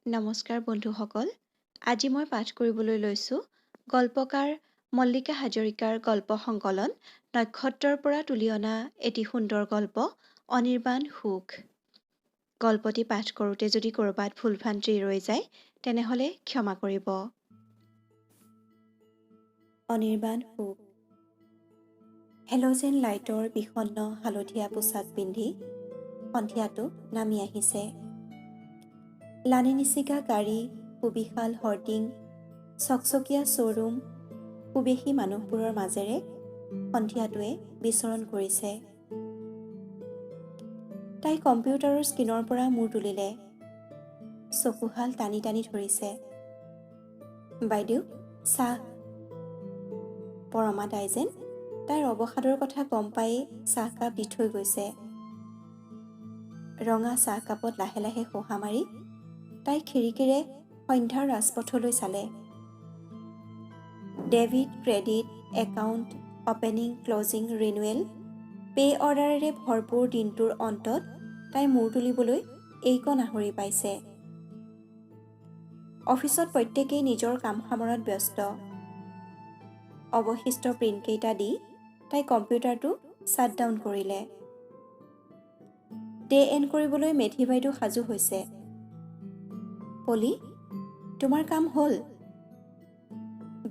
নমস্কাৰ বন্ধুসকল। আজি মই পাঠ কৰিবলৈ লৈছোঁ গল্পকাৰ মল্লিকা হাজৰিকাৰ গল্প সংকলন নক্ষত্ৰৰ পৰা তুলি অনা এটি সুন্দৰ গল্প অনিৰ্বাণ সুখ। গল্পটি পাঠ কৰোঁতে যদি ক'ৰবাত ভুলভ্ৰান্তি ৰৈ যায় তেনেহ'লে ক্ষমা কৰিব। অনিৰ্বাণ সুখ। হেল'জেন লাইটৰ বিষণ্ণ হালধীয়া পোছাক পিন্ধি সন্ধিয়াটো নামি আহিছে। লানি নিচিগা গাড়ী, সুবিশাল হৰ্ডিং, চকচকীয়া শ্ব'ৰুম, সুবেশী মানুহবোৰৰ মাজেৰে সন্ধিয়াটোৱে বিচৰণ কৰিছে। তাই কম্পিউটাৰৰ স্ক্ৰীণৰ পৰা মূৰ তুলিলে। চকুহাল টানি টানি ধৰিছে। বাইদেউ, চাহ। পৰমা তাই যেন তাইৰ অৱসাদৰ কথা গম পায়েই চাহকাপ দি থৈ গৈছে। ৰঙা চাহকাপত লাহে লাহে শোহা মাৰি তাই খিৰিকীৰে সন্ধ্যাৰ ৰাজপথলৈ চালে। Debit, credit, account, opening, closing, renewal, pay' অৰ্ডাৰেৰে ভৰপূৰ দিনটোৰ অন্তত তাই মূৰ তুলিবলৈ এইকণ আহৰি পাইছে। অফিচত প্ৰত্যেকেই নিজৰ কাম সামৰাত ব্যস্ত। অৱশিষ্ট প্ৰিণ্টকেইটা দি তাই কম্পিউটাৰটো শ্বাটডাউন কৰিলে। ডে এণ্ড কৰিবলৈ মেধি বাইদেউ সাজু হৈছে। পলি, তোমাৰ কাম হ'ল?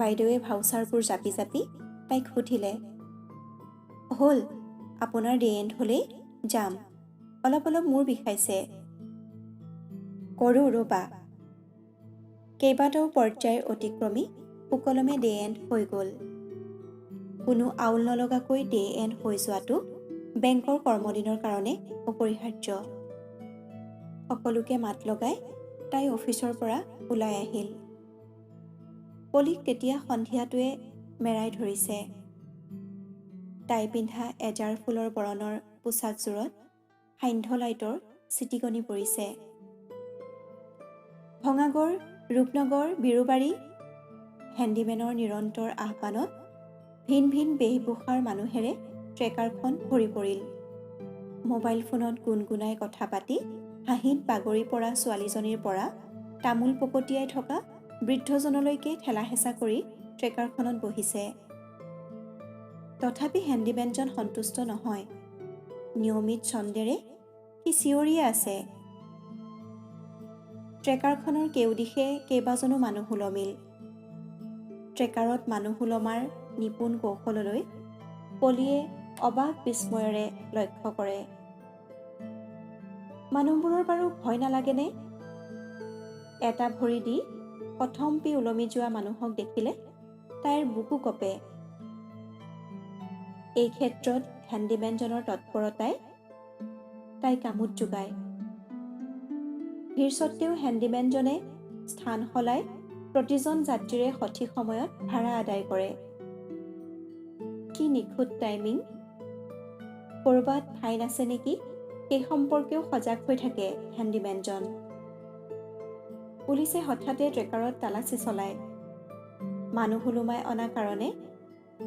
বাইদেৱে ভাউচাৰবোৰ জাপি জাপি তাইক সুধিলে। হ'ল, আপোনাৰ ডে এণ্ড হ'লেই যাম। অলপ অলপ মূৰ বিষাইছে। কৰোঁ ৰ'বা। কেইবাটাও পৰ্যায় অতিক্ৰমি সুকলমে ডে এণ্ড হৈ গ'ল। কোনো আউল নলগাকৈ ডে এণ্ড হৈ যোৱাটো বেংকৰ কৰ্মদিনৰ কাৰণে অপৰিহাৰ্য। সকলোকে মাত লগাই তাই অফিচৰ পৰা ওলাই আহিল। পলিক তেতিয়া সন্ধিয়াটোৱে মেৰাই ধৰিছে। তাই পিন্ধা এজাৰ ফুলৰ বৰণৰ পোছাকযোৰত সান্ধ্য লাইটৰ চিটিকনি পৰিছে। ভঙাগড়, ৰূপনগৰ, বিৰুবাৰী হেণ্ডিমেনৰ নিৰন্তৰ আহ্বানত ভিন ভিন বেশভূষাৰ মানুহেৰে ট্ৰেকাৰখন ভৰি পৰিল। মোবাইল ফোনত গুণগুণাই কথা পাতি হাঁহিত বাগৰি পৰা ছোৱালীজনীৰ পৰা তামোল পকটিয়াই থকা বৃদ্ধজনলৈকে ঠেলা হেঁচা কৰি ট্ৰেকাৰখনত বহিছে। তথাপি হেণ্ডিমেনজন সন্তুষ্ট নহয়। নিয়মিত ছন্দেৰে সি চিঞৰিয়ে আছে। ট্ৰেকাৰখনৰ কেউদিশে কেইবাজনো মানুহ ওলমিল। ট্ৰেকাৰত মানুহ ওলমাৰ নিপুণ কৌশললৈ পলিয়ে অবাক বিস্ময়েৰে লক্ষ্য কৰে। মানুহবোৰৰ বাৰু ভয় নালাগেনে? এটা ভৰি দি কথমপি ওলমি যোৱা মানুহক দেখিলে তাইৰ বুকু কঁপে। এই ক্ষেত্ৰত হেণ্ডিমেনজনৰ তৎপৰতাই তাইক আমোদ যোগায়। ভিৰ স্বত্বেও হেণ্ডিমেনজনে স্থান সলাই প্ৰতিজন যাত্ৰীৰে সঠিক সময়ত ভাড়া আদায় কৰে। কি নিখুঁত টাইমিং! ক'ৰবাত ফাইন আছে নেকি সেই সম্পৰ্কেও সজাগ হৈ থাকে হেণ্ডিমেনজন। পুলিচে হঠাতে ট্ৰেকাৰত তালাচী চলায়। মানুহ ওলোমাই অনা কাৰণে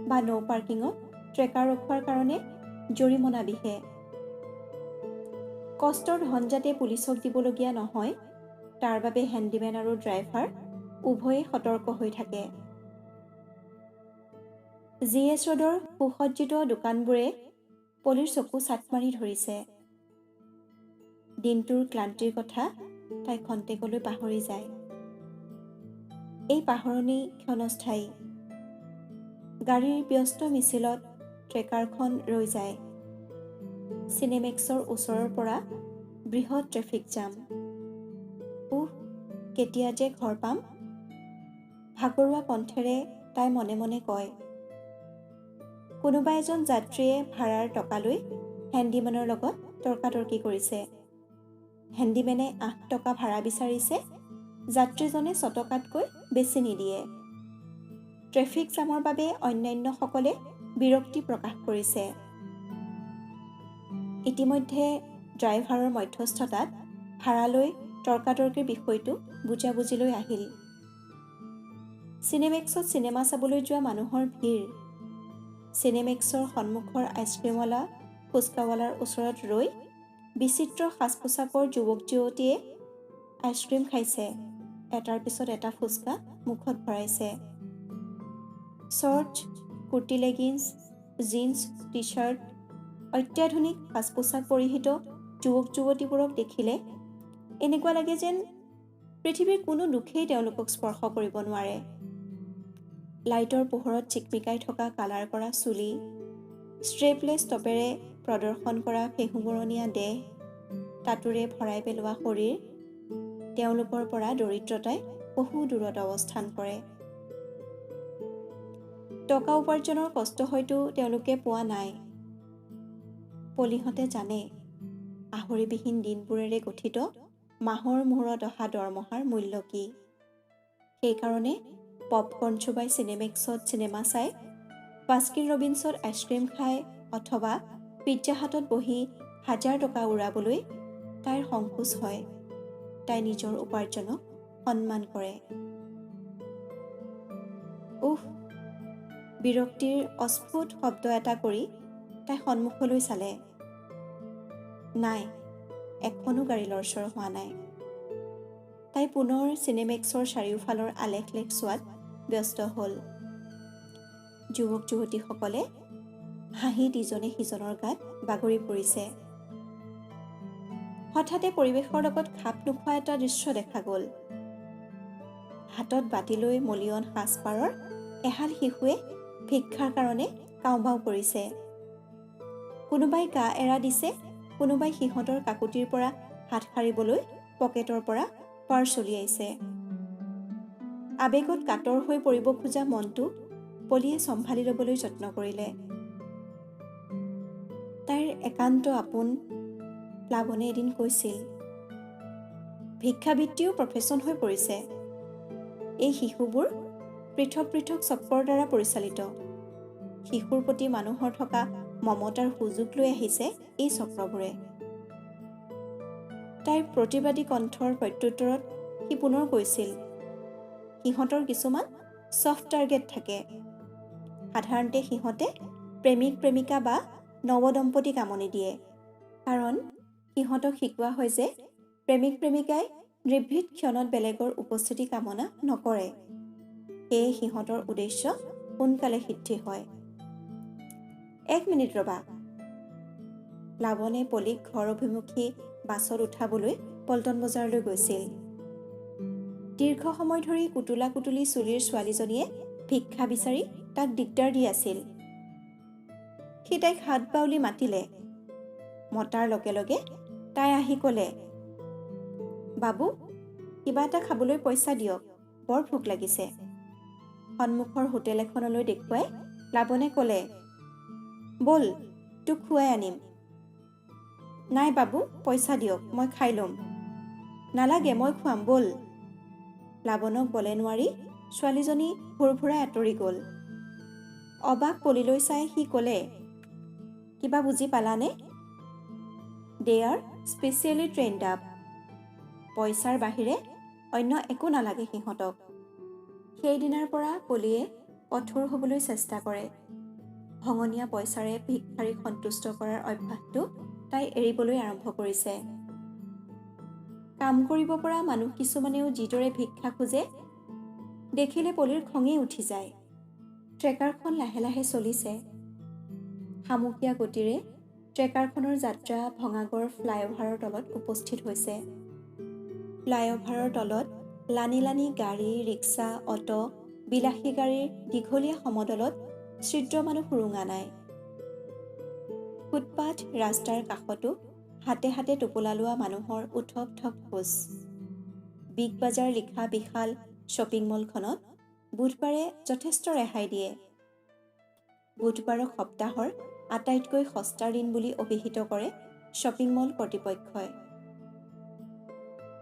বা ন' পাৰ্কিঙত ট্ৰেকাৰ ৰখোৱাৰ কাৰণে জৰিমনা বিহে। কষ্টৰ ধন যাতে পুলিচক দিবলগীয়া নহয় তাৰ বাবে হেণ্ডিমেন আৰু ড্ৰাইভাৰ উভয়েই সতৰ্ক হৈ থাকে। GS ৰোডৰ সুসজ্জিত দোকানবোৰে পলিৰ চকু চাট মাৰি ধৰিছে। দিনটোৰ ক্লান্তিৰ কথা তাই খন্তেকলৈ পাহৰি যায়। এই পাহৰণি ক্ষণস্থায়ী। গাড়ীৰ ব্যস্ত মিছিলত ট্ৰেকাৰখন ৰৈ যায়। চিনেমেক্সৰ ওচৰৰ পৰা বৃহৎ ট্ৰেফিক জাম। কেতিয়া যে ঘৰ পাম? ভাগৰুৱা কণ্ঠেৰে তাই মনে মনে কয়। কোনোবা এজন যাত্ৰীয়ে ভাড়াৰ টকা লৈ হেণ্ডিমেনৰ লগত তৰ্কাতৰ্কি কৰিছে। হেণ্ডিমেনে 8 টকা ভাড়া বিচাৰিছে, যাত্ৰীজনে ছটকাতকৈ বেছি নিদিয়ে। ট্ৰেফিক জামৰ বাবে অন্যান্যসকলে বিৰক্তি প্ৰকাশ কৰিছে। ইতিমধ্যে ড্ৰাইভাৰৰ মধ্যস্থতাত ভাড়া লৈ তৰ্কাতৰ্কিৰ বিষয়টো বুজাবুজিলৈ আহিল। চিনেমেক্সত চিনেমা চাবলৈ যোৱা মানুহৰ ভিৰ। চিনেমেক্সৰ সন্মুখৰ আইচক্ৰীমৱালা ফুচকাৱালাৰ ওচৰত ৰৈ বিচিত্ৰ সাজ পোছাকৰ যুৱক যুৱতীয়ে আইচক্ৰীম খাইছে, এটাৰ পিছত এটা ফুচকা মুখত ভৰাইছে। Shorts, kurti leggings, jeans, T shirt, অত্যাধুনিক সাজ পোছাক পৰিহিত যুৱক যুৱতীবোৰক দেখিলে এনেকুৱা লাগে যেন পৃথিৱীৰ কোনো দুখেই তেওঁলোকক স্পৰ্শ কৰিব নোৱাৰে। লাইটৰ পোহৰত চিকমিকাই থকা কালাৰ কৰা চুলি, ষ্ট্ৰেপলেছ টপেৰে প্ৰদৰ্শন কৰা ফেহুমৰণীয়া দেহ, টাটুৰে ভৰাই পেলোৱা শৰীৰ, তেওঁলোকৰ পৰা দৰিদ্ৰতাই বহু দূৰত অৱস্থান কৰে। টকা উপাৰ্জনৰ কষ্ট হয়তো তেওঁলোকে পোৱা নাই। পলিহঁতে জানে আহৰিবিহীন দিনবোৰেৰে গঠিত মাহৰ মূৰত অহা দৰমহাৰ মূল্য কি। সেইকাৰণে পপকৰ্ণ চোবাই চিনেমেক্সত চিনেমা চাই, বাস্কিন ৰবিন্সত আইচক্ৰীম খাই অথবা পিজ্জা হাটত বহি 1000 টকা উৰাবলৈ তাইৰ সংকোচ হয়। তাই নিজৰ উপাৰ্জনক সন্মান কৰে। উফ, বিৰক্তিৰ অস্ফুট শব্দ এটা কৰি তাই সন্মুখলৈ চালে। নাই, এখনো গাড়ী লৰচৰ হোৱা নাই। তাই পুনৰ চিনেমেক্সৰ চাৰিওফালৰ আলেখ-লেখ চোৱাত ব্যস্ত হ'ল। যুৱক যুৱতীসকলে হাঁহিত ইজনে সিজনৰ গাত বাগৰি পৰিছে। হঠাতে পৰিৱেশৰ লগত খাপ নোখোৱা এটা দৃশ্য দেখা গ'ল। হাতত বাতি লৈ মলিয়ন সাজপাৰৰ এহাল শিশুৱে ভিক্ষাৰ কাৰণে কাউবাউ কৰিছে। কোনোবাই গা এৰা দিছে, কোনোবাই সিহঁতৰ কাকুতিৰ পৰা হাত সাৰিবলৈ পকেটৰ পৰা পাৰ্চ উলিয়াইছে। আবেগত কাতৰ হৈ পৰিব খোজা মনটো পলিয়ে চম্ভালি ল'বলৈ যত্ন কৰিলে। তাইৰ একান্ত আপোন প্লাৱনে এদিন কৈছিল, ভিক্ষাবৃত্তিও প্ৰফেশ্যন হৈ পৰিছে। এই শিশুবোৰ পৃথক পৃথক চক্ৰৰ দ্বাৰা পৰিচালিত। শিশুৰ প্ৰতি মানুহৰ থকা মমতাৰ সুযোগ লৈ আহিছে এই চক্ৰবোৰে। তাইৰ প্ৰতিবাদী কণ্ঠৰ প্ৰত্যুত্তৰত সি পুনৰ কৈছিল, সিহঁতৰ কিছুমান ছফ্ট টাৰ্গেট থাকে। সাধাৰণতে সিহঁতে প্ৰেমিক প্ৰেমিকা বা নৱদম্পতি কামনি দিয়ে। কাৰণ সিহঁতক শিকোৱা হয় যে প্ৰেমিক প্ৰেমিকাই নিৰ্ভীত ক্ষণত বেলেগৰ উপস্থিতি কামনা নকৰে। সেয়ে সিহঁতৰ উদ্দেশ্য সোনকালে সিদ্ধি হয়। 1 মিনিট ৰবা। প্লাৱনে পলিক ঘৰ অভিমুখী বাছত উঠাবলৈ পল্টন বজাৰলৈ গৈছিল। দীৰ্ঘ সময় ধৰি কুটুলা কুটুলি চুলিৰ ছোৱালীজনীয়ে ভিক্ষা বিচাৰি তাক দিগদাৰ দি আছিল। সি তাইক হাত বাউলি মাতিলে। মতাৰ লগে লগে তাই আহি ক'লে, বাবু, কিবা এটা খাবলৈ পইচা দিয়ক, বৰ ভোক লাগিছে। সন্মুখৰ হোটেল এখনলৈ দেখুৱাই প্লাৱনে ক'লে, ব'ল তোক খুৱাই আনিম। নাই বাবু, পইচা দিয়ক, মই খাই ল'ম। নালাগে, মই খুৱাম, ব'ল। প্লাৱনক বলে নোৱাৰি ছোৱালীজনী ভুৰভুৰাই আঁতৰি গ'ল। অবাক পলিলৈ চাই সি ক'লে, কিবা বুজি পালানে? দে আৰ স্পেচিয়েলি ট্ৰেইনড আপ। পইচাৰ বাহিৰে অন্য একো নালাগে সিহঁতক। সেইদিনাৰ পৰা পলিয়ে কঠোৰ হ'বলৈ চেষ্টা কৰে। ভঙনীয়া পইচাৰে ভিক্ষাৰীক সন্তুষ্ট কৰাৰ অভ্যাসটো তাই এৰিবলৈ আৰম্ভ কৰিছে। কাম কৰিব পৰা মানুহ কিছুমানেও যিদৰে ভিক্ষা খোজে, দেখিলে পলিৰ খঙেই উঠি যায়। ট্ৰেকাৰখন লাহে লাহে চলিছে। সামুকীয়া গতিৰে ট্ৰেকাৰখনৰ যাত্ৰা ভঙাগড় ফ্লাইঅভাৰৰ তলত উপস্থিত হৈছে। ফ্লাইঅভাৰৰ তলত লানি লানি গাড়ী, ৰিক্সা, অটো, বিলাসী গাড়ীৰ দীঘলীয়া সমদলত ছিদ্ৰ মানুহ সুৰুঙা নাই। ফুটপাথ ৰাস্তাৰ কাষতো হাতে হাতে টোপোলা লোৱা মানুহৰ উথপ থপ খোজ। বিগ বাজাৰ লিখা বিশাল শ্বপিং মলখনত বুধবাৰে যথেষ্ট ৰেহাই দিয়ে। বুধবাৰক সপ্তাহৰ আটাইতকৈ সস্তাৰ দিন বুলি অভিহিত কৰে শ্বপিং মল কৰ্তৃপক্ষই।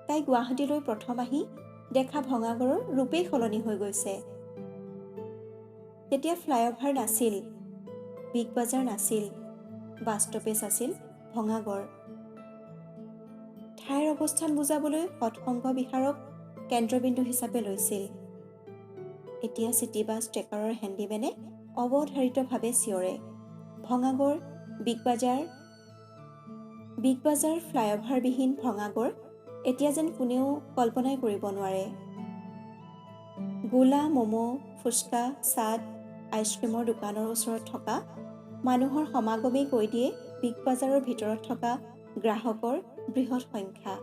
তাই গুৱাহাটীলৈ প্ৰথম আহি দেখা ভঙাগড়ৰ ৰূপেই সলনি হৈ গৈছে। তেতিয়া ফ্লাইঅভাৰ নাছিল, বিগ বাজাৰ নাছিল, বাস্তৱেজ আছিল ভঙাগড়। ঠাইৰ অৱস্থান বুজাবলৈ সৎসংগ বিহাৰক কেন্দ্ৰবিন্দু হিচাপে লৈছিল। এতিয়া চিটি বাছ ট্ৰেকাৰৰ হেণ্ডিমেনে অৱধাৰিতভাৱে চিঞৰে, ভঙাগড় বিগ বাজাৰ ফ্লাইঅভাৰবিহীন ভঙাগড় এতিয়া যেন কোনেও কল্পনাই কৰিব নোৱাৰে। গোলা, ম'ম', ফুচকা, চাট, আইচক্ৰীমৰ দোকানৰ ওচৰত থকা মানুহৰ সমাগমেই কৈ দিয়ে বিগ বাজাৰৰ ভিতৰত থকা গ্ৰাহকৰ বৃহৎ সংখ্যা।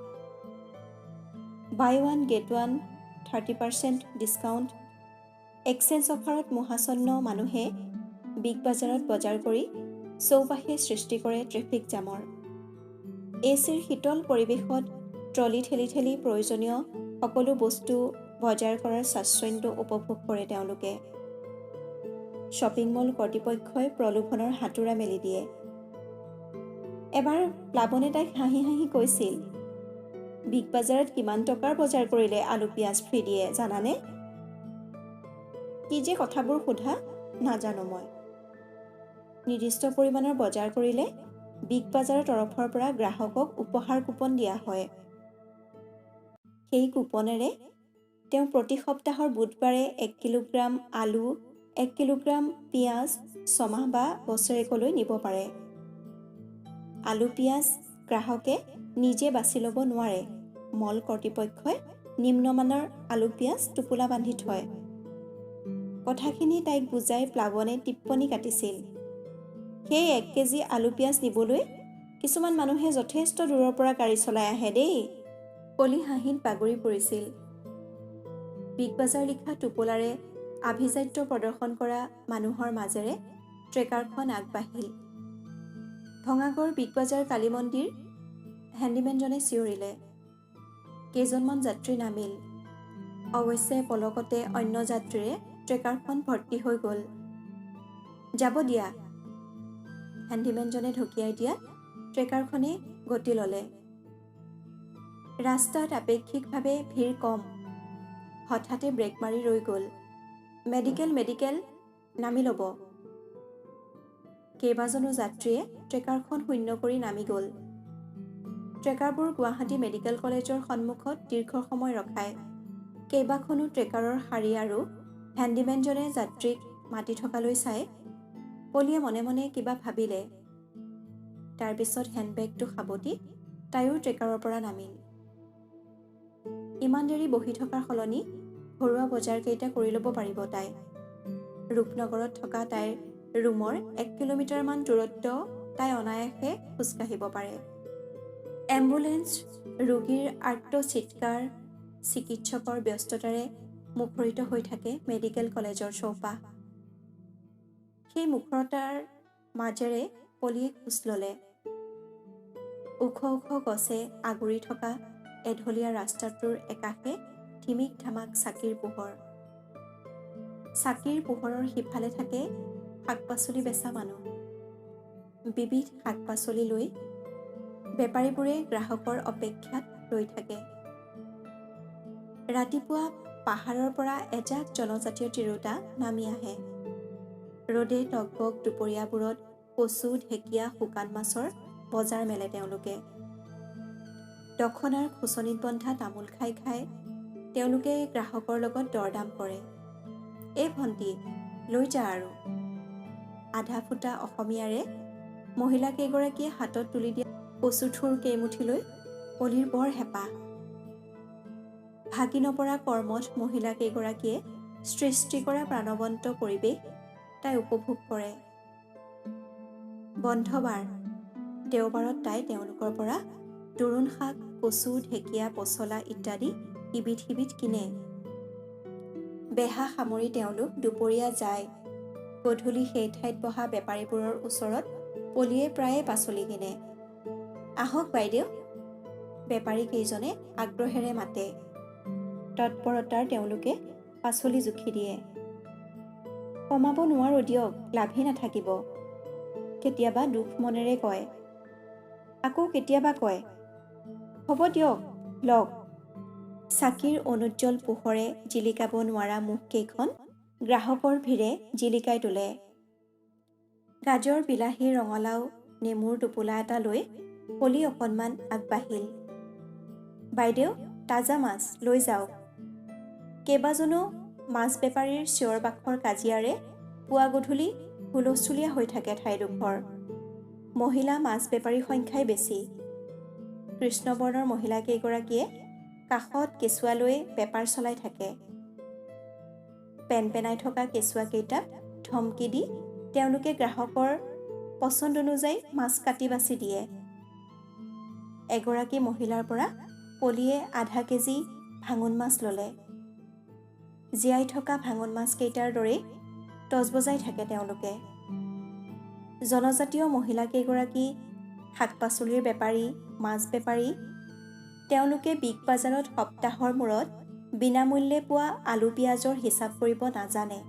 Buy one get one, 30% discount, exchange অফাৰত মোহাচন্ন মানুহে বিগ বাজাৰত বজাৰ কৰি চৌপাশে সৃষ্টি কৰে ট্ৰেফিক জামৰ। এচিৰ শীতল পৰিৱেশত ট্ৰলি ঠেলি ঠেলি প্ৰয়োজনীয় সকলো বস্তু বজাৰ কৰাৰ স্বাচ্ছন্দ্য উপভোগ কৰে তেওঁলোকে। শ্বপিং মল কৰ্তৃপক্ষই প্ৰলোভনৰ হাতোৰা মেলি দিয়ে। এবাৰ প্লাৱনে তাইক হাঁহি হাঁহি কৈছিল, বিগ বাজাৰত কিমান টকাৰ বজাৰ কৰিলে আলু পিঁয়াজ ফ্ৰী দিয়ে জানানে? কি যে কথাবোৰ সোধা নাজানো মই। নিৰ্দিষ্ট পৰিমাণৰ বজাৰ কৰিলে বিগ বাজাৰৰ তৰফৰ পৰা গ্ৰাহকক উপহাৰ কুপন দিয়া হয়। সেই কুপনেৰে তেওঁ প্ৰতি সপ্তাহৰ বুধবাৰে 1 কিলোগ্ৰাম আলু, 1 কিলোগ্ৰাম পিঁয়াজ 6 মাহ বা বছৰেকলৈ নিব পাৰে। আলু পিঁয়াজ গ্ৰাহকে নিজে বাছি ল'ব নোৱাৰে। মল কৰ্তৃপক্ষই নিম্নমানৰ আলু পিঁয়াজ টোপোলা বান্ধি থয়। কথাখিনি তাইক বুজাই প্লাৱনে টিপ্পনী কাটিছিল, সেই 1 কেজি আলু পিঁয়াজ নিবলৈ কিছুমান মানুহে যথেষ্ট দূৰৰ পৰা গাড়ী চলাই আহে দেই। পলি হাঁহিত বাগৰি পৰিছিল। বিগ বাজাৰ লিখা টোপোলাৰে আভিজাত্য প্ৰদৰ্শন কৰা মানুহৰ মাজেৰে ট্ৰেকাৰখন আগবাঢ়িল। ভঙাগড় বিগ বাজাৰ কালী মন্দিৰ, হেণ্ডিমেনজনে চিঞৰিলে। কেইজনমান যাত্ৰী নামিল। অৱশ্যে পলকতে অন্য যাত্ৰীৰে ট্ৰেকাৰখন ভৰ্তি হৈ গ'ল। যাব দিয়া, হেণ্ডিমেনজনে ঢকিয়াই দিয়াত ট্ৰেকাৰখনে গতি ল'লে। ৰাস্তাত আপেক্ষিকভাৱে ভিৰ কম। হঠাতে ব্ৰেক মাৰি ৰৈ গ'ল। মেডিকেল নামি ল'ব। কেইবাজনো যাত্ৰীয়ে ট্ৰেকাৰখন শূন্য কৰি নামি গ'ল। ট্ৰেকাৰবোৰ গুৱাহাটী মেডিকেল কলেজৰ সন্মুখত দীৰ্ঘ সময় ৰখায়। কেইবাখনো ট্ৰেকাৰৰ শাৰী আৰু হেণ্ডিমেনজনে যাত্ৰীক মাতি থকালৈ চাই পলিয়ে মনে মনে কিবা ভাবিলে। তাৰপিছত হেণ্ডবেগটো সাৱটি তাইও ট্ৰেকাৰৰ পৰা নামিল। ইমান দেৰি বহি থকাৰ সলনি ঘৰুৱা বজাৰকেইটা কৰি ল'ব পাৰিব তাই। ৰূপনগৰত থকা তাইৰ ৰুমৰ 1 কিলোমিটাৰমান দূৰত্ব তাই অনায়াসে খোজকাঢ়িব পাৰে। এম্বুলেন্স, ৰোগীৰ আৰ্ত চিৎকাৰ, চিকিৎসকৰ ব্যস্ততাৰে মুখৰিত হৈ থাকে মেডিকেল কলেজৰ চৌপাশ। সেই মুখৰতাৰ মাজেৰে পলিয়ে খোজ ল'লে। ওখ ওখ গছে আগুৰি থকা এঢলীয়া ৰাস্তাটোৰ একাষে ধিমিক ধামাক চাকিৰ পোহৰ। চাকিৰ পোহৰৰ সিফালে থাকে শাক পাচলি বেচা মানুহ। বিবিধ শাক পাচলি লৈ বেপাৰীবোৰে গ্ৰাহকৰ অপেক্ষাত ৰৈ থাকে। ৰাতিপুৱা পাহাৰৰ পৰা এজাক জনজাতীয় তিৰোতা নামি আহে। ৰ'দে টকবক দুপৰীয়াবোৰত কচু, ঢেকীয়া, শুকান মাছৰ বজাৰ মেলে তেওঁলোকে। দখনাৰ খুচনিত বন্ধা তামোল খাই খাই তেওঁলোকে গ্ৰাহকৰ লগত দৰদাম কৰে। এই ভণ্টি, লৈ যা আৰু। আধা ফুটা অসমীয়াৰে মহিলা কেইগৰাকীয়ে হাতত তুলি দিয়া কচুথোৰ কেইমুঠিলৈ পলিৰ বৰ হেঁপাহ। ভাগি নপৰা কৰ্মঠ মহিলা কেইগৰাকীয়ে সৃষ্টি কৰা প্ৰাণৱন্ত পৰিৱেশ তাই উপভোগ কৰে। বন্ধবাৰ, দেওবাৰত তাই তেওঁলোকৰ পৰা দোৰোণ শাক, কচু, ঢেকীয়া, পচলা ইত্যাদি ইবিধ সিবিধ কিনে। বেহা সামৰি তেওঁলোক দুপৰীয়া যায়। গধূলি সেই ঠাইত বহা বেপাৰীবোৰৰ ওচৰত পলিয়ে প্ৰায়ে পাচলি কিনে। আহক বাইদেউ, বেপাৰী কেইজনে আগ্ৰহেৰে মাতে। তৎপৰতাৰ তেওঁলোকে পাচলি জুখি দিয়ে। কমাব নোৱাৰো দিয়ক, লাভেই নাথাকিব। কেতিয়াবা দুখ মনেৰে কয়, আকৌ কেতিয়াবা কয়, হ'ব দিয়ক লওক। চাকিৰ অনুজ্জ্বল পোহৰে জিলিকাব নোৱাৰা মুখকেইখন গ্ৰাহকৰ ভিৰে জিলিকাই তোলে। গাজৰ, বিলাহী, ৰঙালাও, নেমুৰ টোপোলা এটা লৈ পলি অকণমান আগবাঢ়িল। বাইদেউ, তাজা মাছ লৈ যাওক। কেইবাজনো মাছ বেপাৰীৰ চিঞৰ বাখৰ কাজিয়াৰে পুৱা গধূলি হুলস্থুলীয়া হৈ থাকে ঠাইডোখৰ। মহিলা মাছ বেপাৰীৰ সংখ্যাই বেছি। কৃষ্ণবৰ্ণৰ মহিলাকেইগৰাকীয়ে কাষত কেঁচুৱা লৈ বেপাৰ চলাই থাকে। পেনপেনাই থকা কেঁচুৱাকেইটাক ধমকি দি তেওঁলোকে গ্ৰাহকৰ পচন্দ অনুযায়ী মাছ কাটি বাছি দিয়ে। এগৰাকী মহিলাৰ পৰা পলিয়ে আধা কেজি ভাঙোন মাছ ল'লে। জীয়াই থকা ভাঙোন মাছকেইটাৰ দৰেই তজবজাই থাকে তেওঁলোকে। জনজাতীয় মহিলাকেইগৰাকী শাক পাচলিৰ বেপাৰী, মাছ বেপাৰী। তেওঁলোকে বিগ বাজাৰত সপ্তাহৰ মূৰত বিনামূল্যে পোৱা আলু পিঁয়াজৰ হিচাপ কৰিব নাজানে।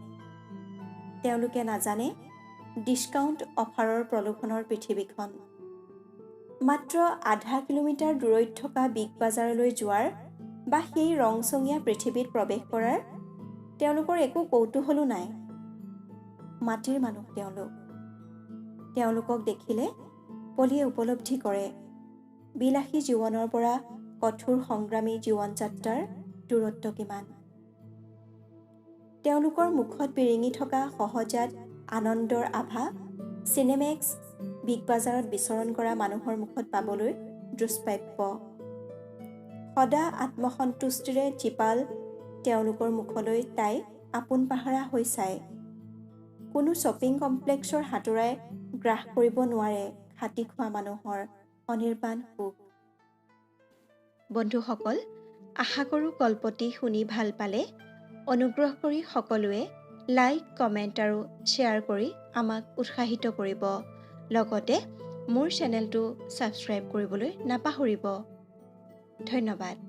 তেওঁলোকে নাজানে ডিছকাউণ্ট অফাৰৰ প্ৰলোভনৰ পৃথিৱীখন। মাত্ৰ আধা কিলোমিটাৰ দূৰৈত থকা বিগ বাজাৰলৈ যোৱাৰ বা সেই ৰংচঙীয়া পৃথিৱীত প্ৰৱেশ কৰাৰ তেওঁলোকৰ একো কৌতূহলো নাই। মাটিৰ মানুহ তেওঁলোকক দেখিলে পলিয়ে উপলব্ধি কৰে বিলাসী জীৱনৰ পৰা কঠোৰ সংগ্ৰামী জীৱন যাত্ৰাৰ দূৰত্ব কিমান। তেওঁলোকৰ মুখত বিৰিঙি থকা সহজাত আনন্দৰ আভা চিনেমেক্স বিগ বাজাৰত বিচৰণ কৰা মানুহৰ মুখত পাবলৈ দুষ্প্ৰাপ্য। সদা আত্মসন্তুষ্টিৰে জীপাল তেওঁলোকৰ মুখলৈ তাই আপোন পাহৰা হৈ চায়। কোনো শ্বপিং কমপ্লেক্সৰ হাতোৰাই গ্ৰাস কৰিব নোৱাৰে খাটি খোৱা মানুহৰ অনিৰ্বাণ সুখ। বন্ধুসকল, আশা কৰোঁ গল্পটি শুনি ভাল পালে। অনুগ্ৰহ কৰি সকলোৱে লাইক, কমেণ্ট আৰু শ্বেয়াৰ কৰি আমাক উৎসাহিত কৰিব। লগতে মোৰ চেনেলটো ছাবস্ক্ৰাইব কৰিবলৈ নাপাহৰিব। ধন্যবাদ।